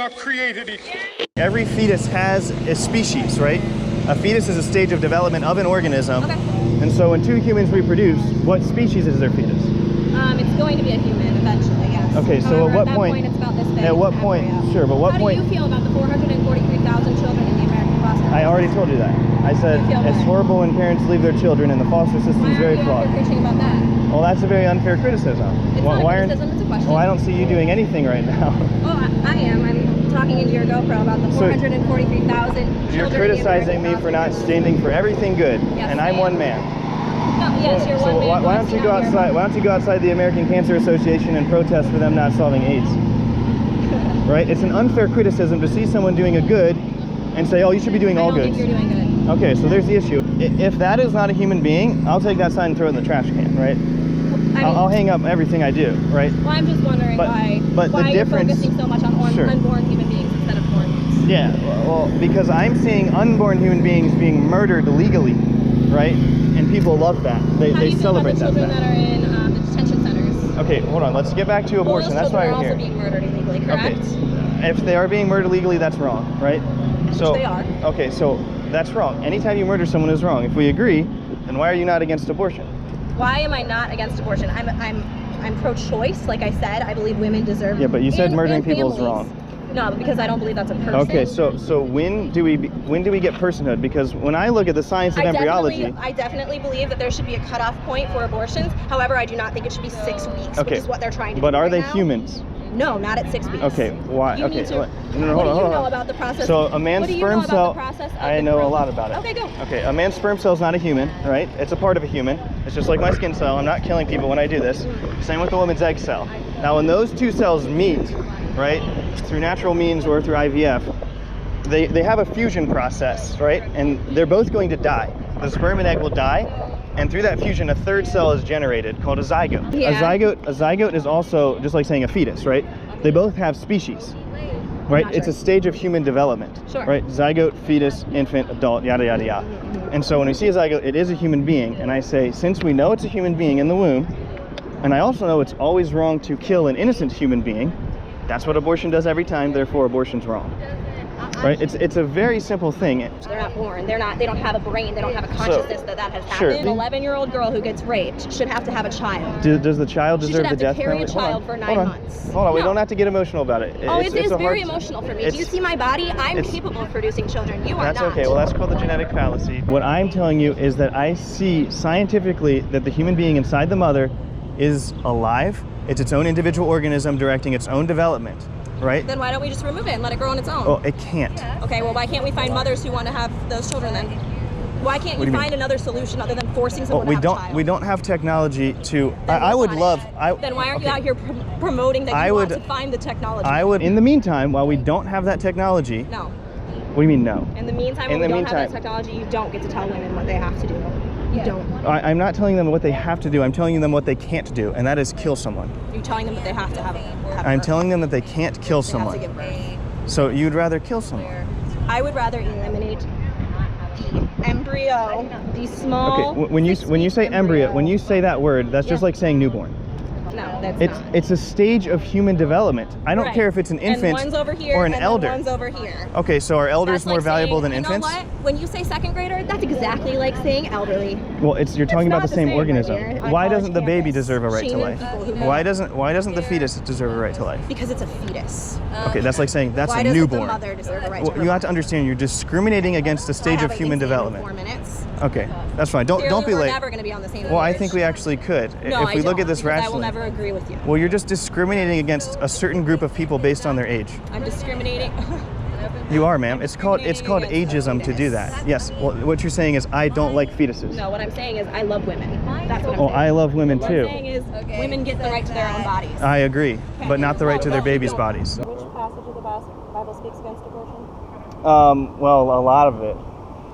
not created equal. Every fetus has a species, right? A fetus is a stage of development of an organism. Okay. And so when two humans reproduce, what species is their fetus? It's going to be a human eventually, yes. Okay, so However, at what that point it's about this big. At what point? Embryo. Sure, but what point? How do you feel about the 443,000 children in the American foster system? I already told you that. I said it's horrible when parents leave their children, and the foster system is very flawed. Why are you preaching about that? Well, that's a very unfair criticism. It's not a criticism, it's a question. Well, I don't see you doing anything right now. Oh, I am. I'm talking into your GoPro about the 443,000 children. You're criticizing me for not standing for everything good, yes, and I'm one man. No, yes, you're one man. Why don't you go outside? Why don't you go outside the American Cancer Association and protest for them not solving AIDS? Right? It's an unfair criticism to see someone doing a good and say, "Oh, you should be doing all good." I don't think you're doing good. Okay, so there's the issue. If that is not a human being, I'll take that sign and throw it in the trash can, right? I'll hang up everything I do, right? Well, I'm just wondering why you're focusing so much on unborn human beings instead of born ones. Yeah, well, because I'm seeing unborn human beings being murdered legally, right? And people love that. They celebrate that. How do you feel about the children that are in the detention centers? Okay, hold on. Let's get back to abortion. That's why we're here. Those children are also being murdered illegally, correct? Okay. If they are being murdered legally, that's wrong, right? So they are. Okay, so that's wrong. Anytime you murder someone is wrong. If we agree, then why are you not against abortion? Why am I not against abortion? I'm pro-choice, like I said. I believe women deserve. Yeah, but you said murdering people is wrong. No, because I don't believe that's a person. Okay, so when do we get personhood? Because when I look at the science of embryology, I definitely believe that there should be a cutoff point for abortions. However, I do not think it should be 6 weeks, which is what they're trying to do. But are right they now. humans? No, not at 6 weeks. Okay, why? You Okay, need to, no, what do you know about the process? So a man's sperm cell. I know a lot about it. Okay, go. Okay, a man's sperm cell is not a human, right? It's a part of a human. It's just like my skin cell. I'm not killing people when I do this. Same with the woman's egg cell. Now, when those two cells meet, right, through natural means or through IVF, they have a fusion process, right? And they're both going to die. The sperm and egg will die. And through that fusion, a third cell is generated called a zygote. Yeah. A zygote is also just like saying a fetus, right? They both have species, right? It's a stage of human development, right? Zygote, fetus, infant, adult, yada, yada, yada. And so when we see a zygote, it is a human being. And I say, since we know it's a human being in the womb, and I also know it's always wrong to kill an innocent human being, that's what abortion does every time, therefore abortion's wrong. Right? It's a very simple thing. They're not born. They don't have a brain. They don't have a consciousness that has happened. An 11-year-old girl who gets raped should have to have a child. Does the child deserve the death penalty? She should have to carry a child for 9 months. Hold on, we don't have to get emotional about it. It is very emotional for me. Do you see my body? I'm capable of producing children. You are not. That's okay. Well, that's called the genetic fallacy. What I'm telling you is that I see scientifically that the human being inside the mother is alive. It's its own individual organism directing its own development. Right? Then why don't we just remove it and let it grow on its own? Well, it can't. Okay, well, why can't we find mothers who want to have those children then? Why can't you find another solution other than forcing someone to have a child? We don't have technology to... I would love... Then why aren't you out here promoting that you want to find the technology? In the meantime, while we don't have that technology... No. What do you mean no? In the meantime, when we don't have that technology, you don't get to tell women what they have to do. You don't. I'm not telling them what they have to do. I'm telling them what they can't do, and that is kill someone. You're telling them that they have to have I'm telling them that they can't kill someone. They have to give birth. So you'd rather kill someone? I would rather eliminate the embryo, the small... Okay, when you say embryo, when you say that word, that's just like saying newborn. No, that's not. It's a stage of human development. I don't care if it's an infant or an elder. And one's over here. Okay, so are elders more valuable than infants? You know what? When you say second grader, that's exactly like saying elderly. Well, you're talking about the same organism. Why doesn't the baby deserve a right to life? Why doesn't the fetus deserve a right to life? Because it's a fetus. Okay, that's like saying that's a newborn. Why doesn't the mother deserve a right to life? You have to understand you're discriminating against a stage of human development. 4 minutes. Okay, that's fine. Don't be late. We're never going to be on the same page. Well, I think we actually could if we look at this rationally. I will never agree with you. Well, you're just discriminating against a certain group of people based on their age. I'm discriminating. You are, ma'am. It's called ageism to do that. Yes. Well, what you're saying is I don't like fetuses. No, what I'm saying is I love women. That's what I'm saying. Oh, I love women too. What I'm saying is women get the right to their own bodies. I agree, but not the right to their babies' bodies. Which passage of the Bible speaks against abortion? Well, a lot of it.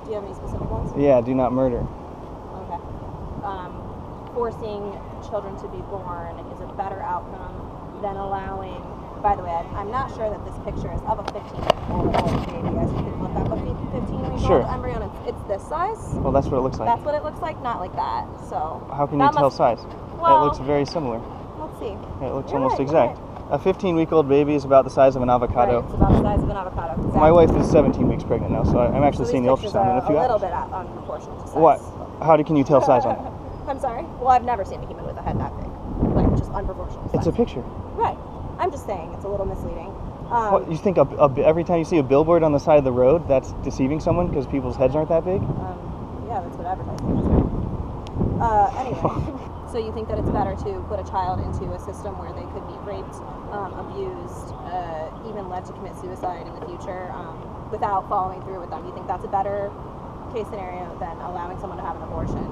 Do you have any specific ones? Yeah, do not murder. Okay. Forcing children to be born is a better outcome than allowing... By the way, I'm not sure that this picture is of a 15-year-old baby. As you can look up a 15-week-old embryo, and it's this size. Well, that's what it looks like. That's what it looks like, not like that. So how can you tell size? Well, it looks very similar. Let's see. It looks almost exact. Right. A 15-week-old baby is about the size of an avocado. Right, it's about the size of an avocado. Exactly. My wife is 17 weeks pregnant now, so I'm actually seeing the ultrasound in a few hours. A little bit unproportionate to size. What? How can you tell size on it? I'm sorry? Well, I've never seen a human with a head that big. Like, just unproportional size. It's a picture. Right. I'm just saying, it's a little misleading. What, you think every time you see a billboard on the side of the road, that's deceiving someone because people's heads aren't that big? Yeah, that's what advertising is, right? Anyway, so you think that it's better to put a child into a system where they could be raped, abused, even led to commit suicide in the future without following through with them? You think that's a better case scenario than allowing someone to have an abortion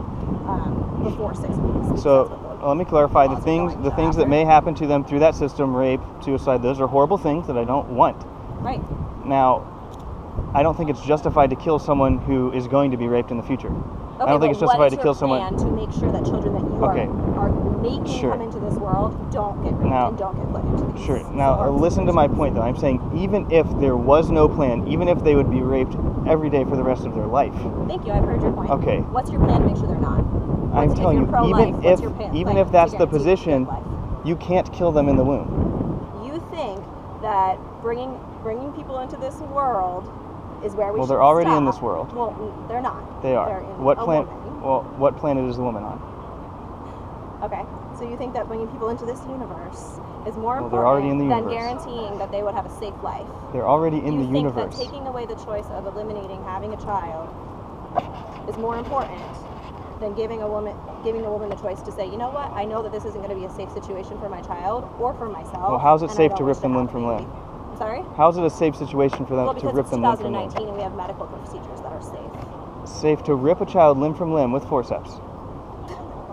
before 6 weeks? So let me clarify, the things that may happen to them through that system, rape, suicide, those are horrible things that I don't want. Right. Now, I don't think it's justified to kill someone who is going to be raped in the future. Okay, I don't think it's justified to kill someone. What is your plan to make sure that children that you are making come into this world don't get raped and don't get put into these? Sure. Now, listen to my point, though. I'm saying even if there was no plan, even if they would be raped every day for the rest of their life. Thank you. I've heard your point. Okay. What's your plan to make sure they're not? I'm telling you, even if that's the position, you can't kill them in the womb. You think that bringing people into this world is where we should stop. Well, they're already in this world. Well, they're not. They are. What planet? Well, what planet is the woman on? Okay. So you think that bringing people into this universe is more important they're already in the than universe. Guaranteeing that they would have a safe life? They're already in the universe. You think that taking away the choice of eliminating having a child is more important than giving a woman the choice to say, you know what, I know that this isn't going to be a safe situation for my child or for myself. Well, how's it safe to rip them limb from limb? Sorry? How's it a safe situation for them to rip them limb from limb? Because it's 2019 and we have medical procedures that are safe. Safe to rip a child limb from limb with forceps.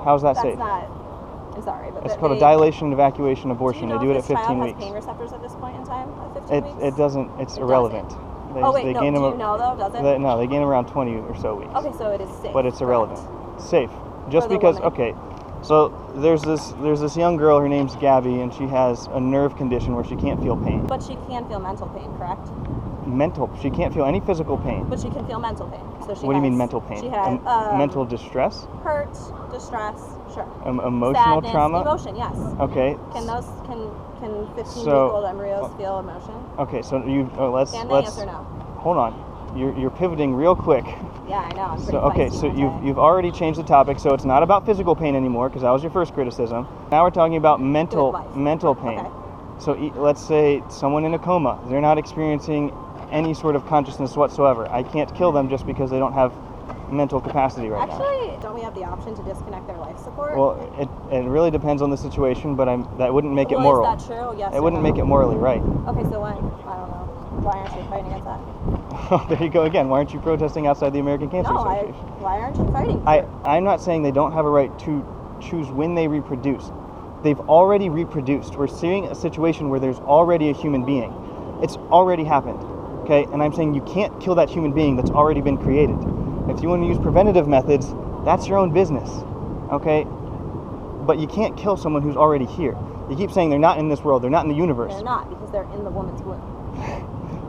How's that safe? I'm sorry, but it's called a dilation and evacuation abortion. They do it at 15 weeks. Do you know if this child has pain receptors at this point in time? At 15 weeks? It doesn't. It's irrelevant. Do you know though? Does it? No, they gain them around 20 or so weeks. Okay, so it is safe. But it's irrelevant. Safe. Just because, okay, so there's this young girl, her name's Gabby, and she has a nerve condition where she can't feel pain. But she can feel mental pain, correct? She can't feel any physical pain. But she can feel mental pain. So what do you mean mental pain? She has mental distress? Hurt, distress, sure. Emotional sadness, trauma? Emotion, yes. Okay. Can 15-week-old embryos feel emotion? Okay, so let's yes or no? Hold on. You're pivoting real quick. Yeah, I know. So you've already changed the topic, so it's not about physical pain anymore because that was your first criticism. Now we're talking about mental pain. Okay. So let's say someone in a coma, they're not experiencing any sort of consciousness whatsoever. I can't kill them just because they don't have mental capacity right now. Actually, don't we have the option to disconnect their life support? Well, it really depends on the situation, but that wouldn't make it moral. Is that true? Yes. It wouldn't make it morally right. Okay, so I don't know. Why aren't you fighting against that? Oh, there you go again. Why aren't you protesting outside the American Cancer Association? Why aren't you fighting? I'm not saying they don't have a right to choose when they reproduce. They've already reproduced. We're seeing a situation where there's already a human being. It's already happened. Okay? And I'm saying you can't kill that human being that's already been created. If you want to use preventative methods, that's your own business. Okay? But you can't kill someone who's already here. You keep saying they're not in this world, they're not in the universe. They're not, because they're in the woman's womb.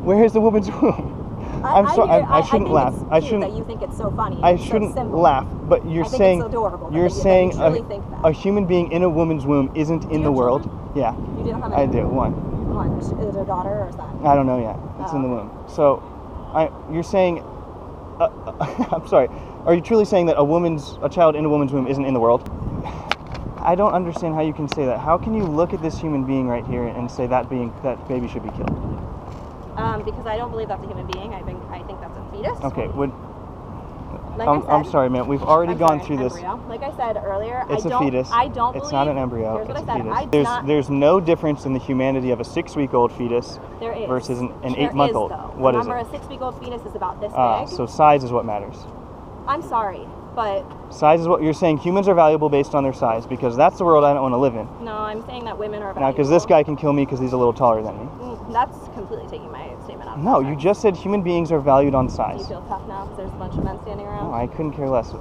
Where is the woman's womb? I shouldn't laugh. I shouldn't. That you think it's so funny. I shouldn't laugh. But you're saying it's adorable. You're saying a human being in a woman's womb isn't in the world. Yeah. You do have I do. One. Is it a daughter or is that? I don't know yet. It's in the womb. So, you're saying. I'm sorry. Are you truly saying that a child in a woman's womb isn't in the world? I don't understand how you can say that. How can you look at this human being right here and say that baby should be killed? Because I don't believe that's a human being. I think that's a fetus. Okay. I'm sorry, man. We've already gone through this. Like I said earlier, it's a fetus. It's not an embryo. Here's it's what a I fetus. said. There's no difference in the humanity of a 6-week-old fetus versus an 8-month-old. What is it? Remember, a 6-week-old fetus is about this big. So size is what matters. I'm sorry, but size is what you're saying. Humans are valuable based on their size because that's the world I don't want to live in. No, I'm saying that women are valuable. Now, because this guy can kill me because he's a little taller than me. That's completely taking my statement out. No, you just said human beings are valued on size. Do you feel tough now because there's a bunch of men standing around? No, I couldn't care less.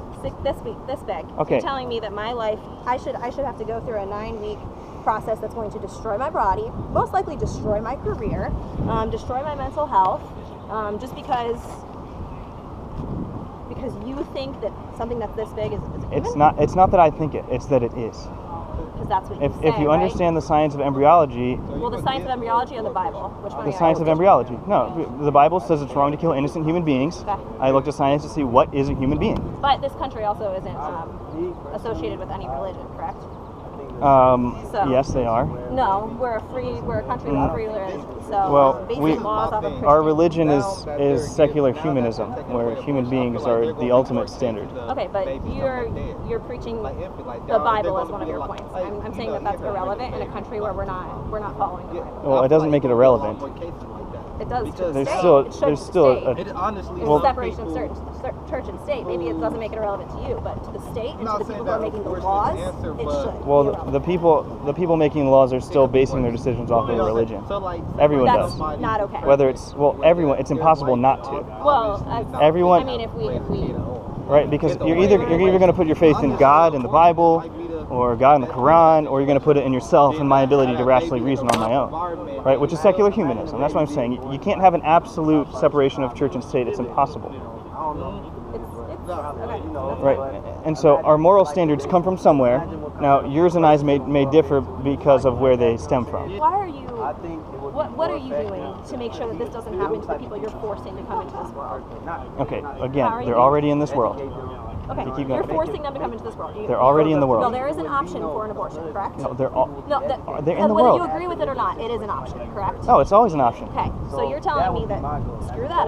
This big. Okay. You're telling me that my life, I should have to go through a 9-week process that's going to destroy my body, most likely destroy my career, destroy my mental health, just because you think that something that's this big is a human? It's not that I think it. It's that it is. because that's what you say, if you understand the science of embryology... Well, the science of embryology or the Bible? Which one? The science of embryology. No, the Bible says it's wrong to kill innocent human beings. Okay. I looked at science to see what is a human being. But this country also isn't associated with any religion, correct? Yes, they are. No, we're a country with free religion. So well, basic laws of our religion is secular humanism, where human beings are the ultimate standard. Okay, but you're preaching the Bible as one of your points. I'm saying that that's irrelevant in a country where we're not following the Bible. Well, it doesn't make it irrelevant. It does. There's still a separation of church and state. Maybe it doesn't make it irrelevant to you, but to the state and to the people who are making the laws, it should. Well, the people making the laws are still basing their decisions off of religion. Everyone That's does. not okay. Whether it's everyone, it's impossible not to. Well, everyone. I mean, if we right, because you're either going to put your faith in God and the Bible, or God in the Quran, or you're going to put it in yourself and my ability to rationally reason on my own, right? Which is secular humanism. That's what I'm saying. You can't have an absolute separation of church and state. It's impossible. Right, and so our moral standards come from somewhere. Now, yours and I's may differ because of where they stem from. Why are you? What are you doing to make sure that this doesn't happen to the people you're forcing to come into this world? Okay, again, they're already in this world. Okay, you're forcing them to come into this world. They're already in the world. No, there is an option for an abortion, correct? No, they're in the whether world. you agree with it or not, it is an option, correct? No, it's always an option. Okay, so you're telling me that screw that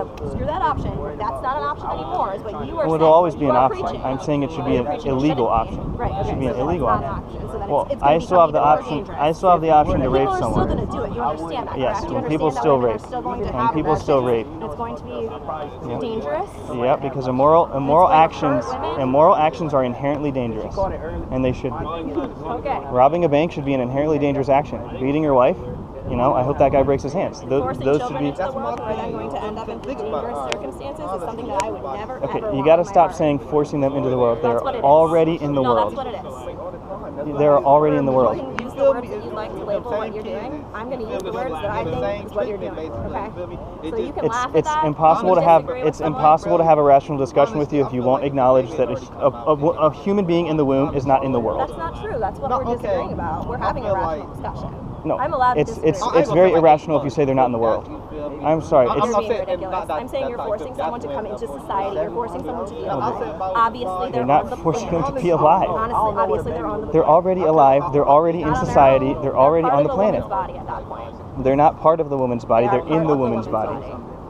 option. That's not an option anymore, is what you are saying. It'll always be an option. Preaching. I'm saying it should be an illegal option. Right. Okay, it should be an illegal option. Well, I still have the option. I still have the option to rape someone. People are still going to do it. You understand that? Yes, correct? and people still rape. And people still rape. It's going to be dangerous. Yeah, because immoral actions are inherently dangerous, and they should be. Okay. Robbing a bank should be an inherently dangerous action. Beating your wife, I hope that guy breaks his hands. Forcing children into the world who are then going to end up in dangerous circumstances is something that I would never, okay, ever you got to stop saying forcing them into the world. They're already in the world. No, that's what it is. They're already in the world. You can use the words that you'd like to label what you're doing. I'm going to use the words that I think is what you're doing. Okay? So you can laugh at that. It's impossible to have a rational discussion with you if you won't acknowledge that a human being in the womb is not in the world. That's not true. That's what we're disagreeing about. We're having a rational discussion. No, I'm allowed to disagree. It's very irrational if you say they're not in the world. I'm sorry. You're being ridiculous. I'm saying you're forcing someone to come into society. You're forcing someone to be alive. Obviously, they're not forcing them to be alive. Honestly, obviously, they're on the planet. They're already alive. They're already in society. They're already on the planet. Body at that point. They're not part of the woman's body. They're in the woman's body.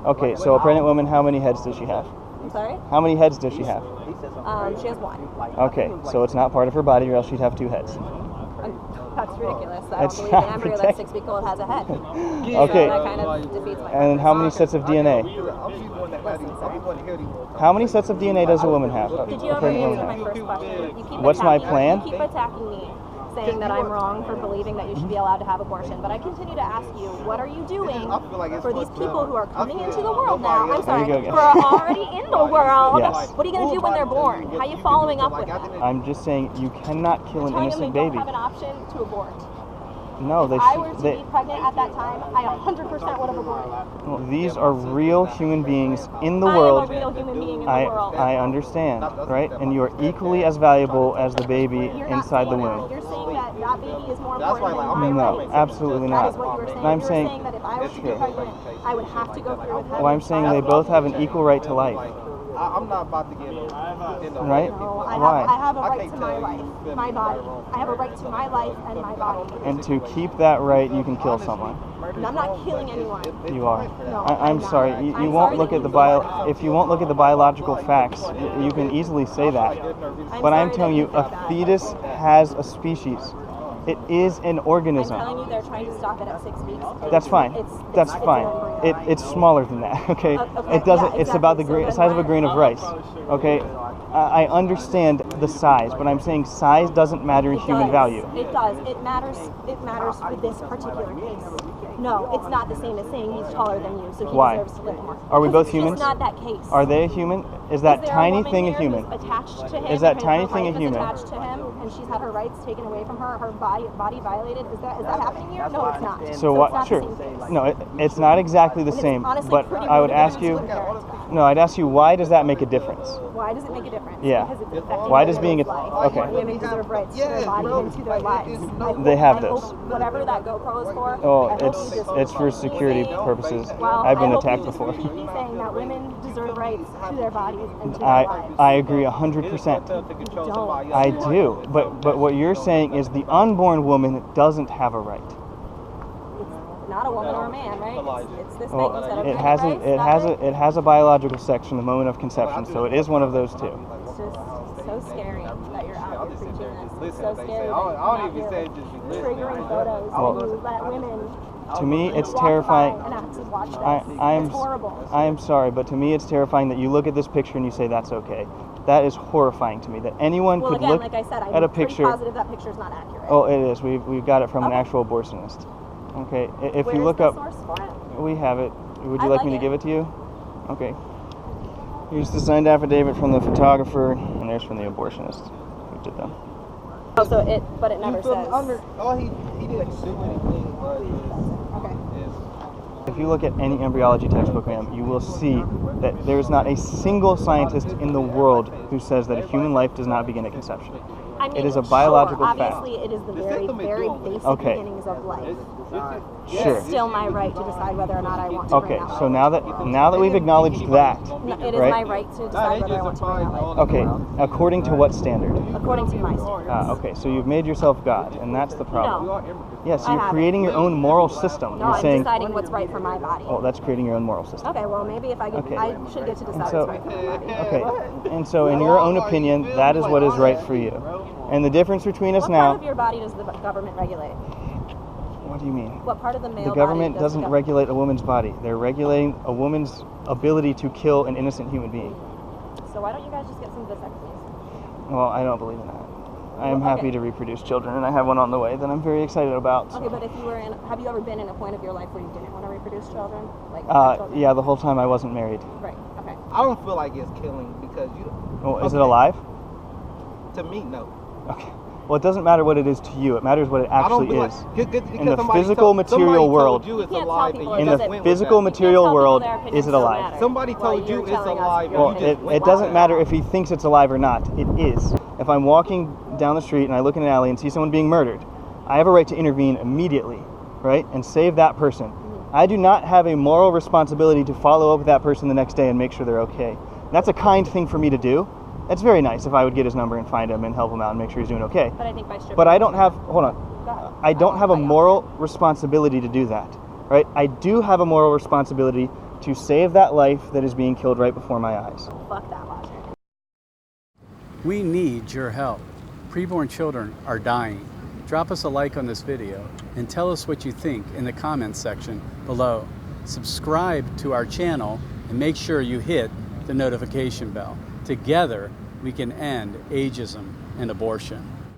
Okay, so a pregnant woman, how many heads does she have? I'm sorry? How many heads does she have? She has one. Okay, so it's not part of her body, or else she'd have two heads. That's ridiculous. I don't believe an embryo that's 6 weeks old has a head. Okay. So that kind of defeats my And how many sets of DNA? How many sets of DNA does a woman have? Did you ever answer my first question? What's my plan? You keep attacking me, saying that I'm wrong for believing that you should be allowed to have abortion, but I continue to ask you, what are you doing for these people who are coming into the world now? I'm sorry, who are already in the world. Yes. What are you going to do when they're born? How are you following up with that? I'm just saying you cannot kill an innocent baby. They don't have an option to abort. No, they should. If I were to be pregnant at that time, I 100% would have aborted. Well, these are real human beings in the world. I am a real human being in the world. I understand, right? And you are equally as valuable as the baby inside the womb. You're saying that that baby is more important than my No, rights. absolutely not. That is what you were saying. I'm you were saying that if I were to be pregnant, I would have to go through with having Well, I'm saying they both have an equal right to life. I'm not about to get right? No, Why? I have a right to my life, my body. I have a right to my life and my body. And to keep that right, you can kill someone. And I'm not killing anyone. You are. No, I'm sorry. You won't look at the if you won't look at the biological facts, you can easily say that. But I'm telling you, a fetus has a species. It is an organism. I'm telling you, they're trying to stop it at 6 weeks. That's fine. That's fine. It's smaller than that. Okay. It doesn't. Yeah, it's about the size of a grain of rice. Okay. I understand the size, but I'm saying size doesn't matter in human value. It does. It matters. It matters for this particular case. No, it's not the same as saying he's taller than you, so he Why? deserves to live more. Are we both It's humans? just not that case. Are they a human? Is that there tiny a woman thing a here human? who's attached to him? Is that and tiny her thing a life is human? attached to him, and she's had her rights taken away from her, her body violated. Is that happening here? No, it's not. So what? It's not Sure. the same case. No, it's not exactly the And it's same. honestly But pretty I would rude ask to you. compare it to that. No, I'd ask you, why does that make a difference? Why does it make a difference? Yeah. Because it's affecting Why does being women's a- life. okay. Women deserve rights to their body and to their lives. They have I this. hope whatever that GoPro is for. Oh, I hope you just it's for security saying- purposes. Well, I've been I hope attacked you just before. repeat me saying that women deserve rights to their bodies and to their lives. I agree 100%. I do, but what you're saying is the unborn woman doesn't have a right. It's not a woman or a man, right? It's this Well, thing. Instead of it women's has rights, it has a biological section, the moment of conception, so it is one of those two. It's just so scary that you're out here preaching this. It's so Listen, scary that I you're don't out even here say just be listening. triggering photos Well, and you let women To me, it's walk terrifying. by and have to watch this. I'm It's horrible. I'm sorry, but to me, it's terrifying that you look at this picture and you say that's okay. That is horrifying to me. That anyone Well, could again, look like I said, I'm at a pretty picture. positive that picture's not accurate. Oh, it is. We've got it from an Okay. actual abortionist. Okay, if Where's you look the up, source for it? we have it. Would you I'd like like me to it. give it to you? Okay. Here's the signed affidavit from the photographer, and there's from the abortionist who did them. Oh, so but it never says. Oh, he didn't do anything. Okay. If you look at any embryology textbook, ma'am, you will see that there is not a single scientist in the world who says that a human life does not begin at conception. I mean, It is a biological sure, fact. Obviously, it is the very, very basic Okay. beginnings of life. Sure. It's still my right to decide whether or not I want to Okay, bring out so life. now that we've acknowledged that, No, it is right? my right to decide whether I want to bring out life. Okay, according to what standard? According to my standards. Okay, so you've made yourself God, and that's the problem. No. Yes, I you're haven't. creating your own moral system. No, You're I'm saying, deciding what's right for my body. oh, that's creating your own moral system. Okay, well, maybe if I get, Okay. I should get to decide So- what's right for my body. Okay, and so in your own opinion, that is what is right for you. And the difference between us What now, part of your body does the government regulate? what do you mean? What part of the male The government body does doesn't the regulate a woman's body. They're regulating a woman's ability to kill an innocent human being. So why don't you guys just get some vasectomies? Well, I don't believe in that. I am Okay. happy to reproduce children, and I have one on the way that I'm very excited about. Okay, but if you were in, have you ever been in a point of your life where you didn't want to reproduce children? Like children? Yeah, the whole time I wasn't married. Right. Okay. I don't feel like it's killing because you. Well, is it alive? To me, no. Okay. Well, it doesn't matter what it is to you. It matters what it I don't actually feel is. like, In the physical material world. You it's You can't tell alive people and it you In just the went with physical that. material tell people world, their opinions is it don't alive? matter. Somebody While told you you're it's telling us alive your and you opinions. just went It with doesn't that. matter if he thinks it's alive or not. It is. If I'm walking down the street and I look in an alley and see someone being murdered, I have a right to intervene immediately, right, and save that person. I do not have a moral responsibility to follow up with that person the next day and make sure they're okay. That's a kind thing for me to do. It's very nice if I would get his number and find him and help him out and make sure he's doing okay. But I think by stripping. But I don't have, hold on, Go ahead. I don't have a moral responsibility to do that, right? I do have a moral responsibility to save that life that is being killed right before my eyes. Fuck that logic. We need your help. Preborn children are dying. Drop us a like on this video and tell us what you think in the comments section below. Subscribe to our channel and make sure you hit the notification bell. Together, we can end ageism and abortion.